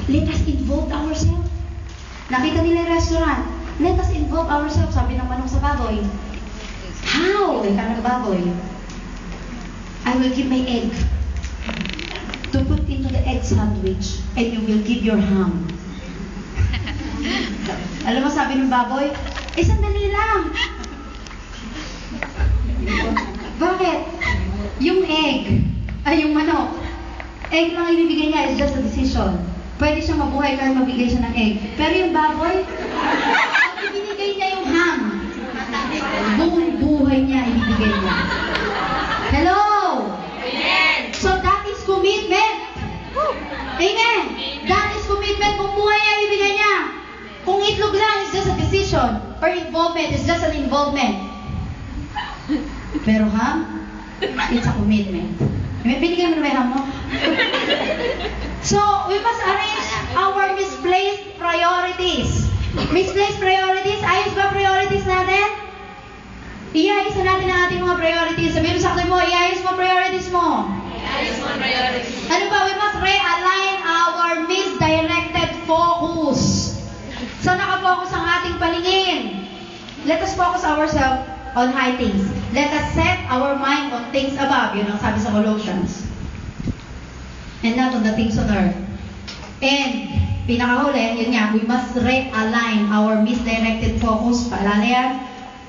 Let us involve ourselves. Nakita nila yung restaurant. Let us involve ourselves. Sabi ng manok sa baboy. How? Ika ng baboy. I will give my egg to put into the egg sandwich and you will give your ham. Alam mo, sabi ng baboy, sandali lang. Bakit? Yung egg, yung manok, egg lang ibibigay niya, is just a decision. Pwede siyang mabuhay kahit mabigay siya ng egg. Pero yung baboy, pag ibinigay niya yung ham, buong buhay niya ibibigay niya. Hello? Amen. So that is commitment. Amen. That is commitment. Kung buhay niya ibibigay niya. Kung itlog lang is just a decision, or involvement is just an involvement. Pero ham, it's a commitment. May binigyan mo na may ham mo? So, we must arrange our misplaced priorities. Misplaced priorities, ayos ba priorities natin? Iayos na natin ang ating mga priorities. Sabihin mo sa akin mo, iayos mo priorities mo. Iayos mo priorities. Ano ba? We must realign our misdirected focus. Saan nakafocus ang ating paningin? Let us focus ourselves on high things. Let us set our mind on things above. Yun ang sabi sa Colossians. And not on the things on earth. And, pinakahuli, yun nga, we must realign our misdirected focus. Paalala yan?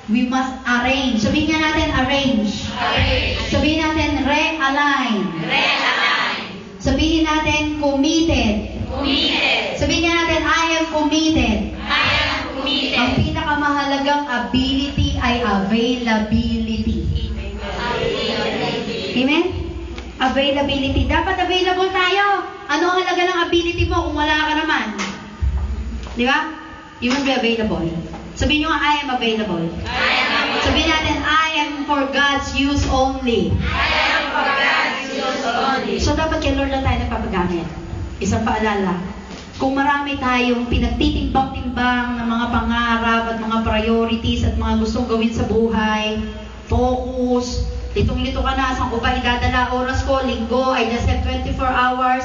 We must arrange. Sabihin nga natin, arrange. Arrange. Sabihin natin, realign. Realign. Sabihin natin, committed. Committed. Sabihin nga natin, I am committed. I am Ang committed. pinakamahalagang ability ay availability. Amen? Availability. Dapat available tayo. Ano ang halaga ng ability mo kung wala ka naman? Di ba? You won't be available. Sabihin nyo nga, I am available. I am Sabihin natin, I am for God's use only. I am for God's use only. So, dapat kay Lord lang tayo nagpapagamit. Isang paalala. Kung marami tayong pinagtitimbang-timbang ng mga pangarap at mga priorities at mga gustong gawin sa buhay, focus, litong-lito ka na, saan ko ba idadala oras ko, linggo, I just have 24 hours,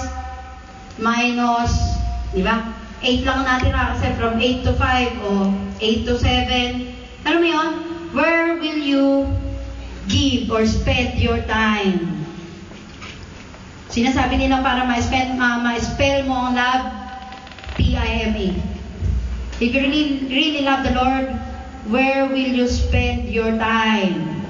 minus, di ba? 8 lang natira kasi from 8 to 5 o 8 to 7. Alam mo yun? Where will you give or spend your time? Sinasabi nila para ma-spell mo ang love, T-I-M-E. If you really love the Lord, where will you spend your time?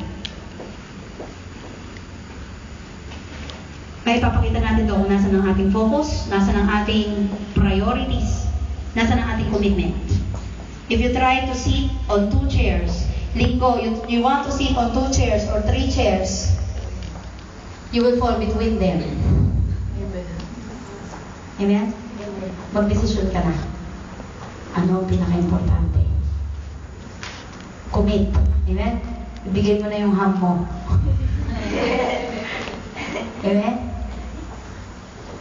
May ipapakita natin doon kung nasan ang ating focus, nasan ang ating priorities, nasan ang ating commitment. If you try to sit on 2 chairs, linggo, you want to sit on 2 chairs or 3 chairs, you will fall between them. Amen? Mag-desisyon ka na. Ano ang pinaka-importante? Commit. Amen? Ibigay mo na yung ham mo. Amen?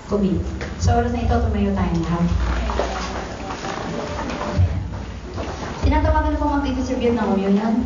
Commit. Sa oras na ito, tumayo tayo lahat. Tinatawagan na po mag-distribute ng communion.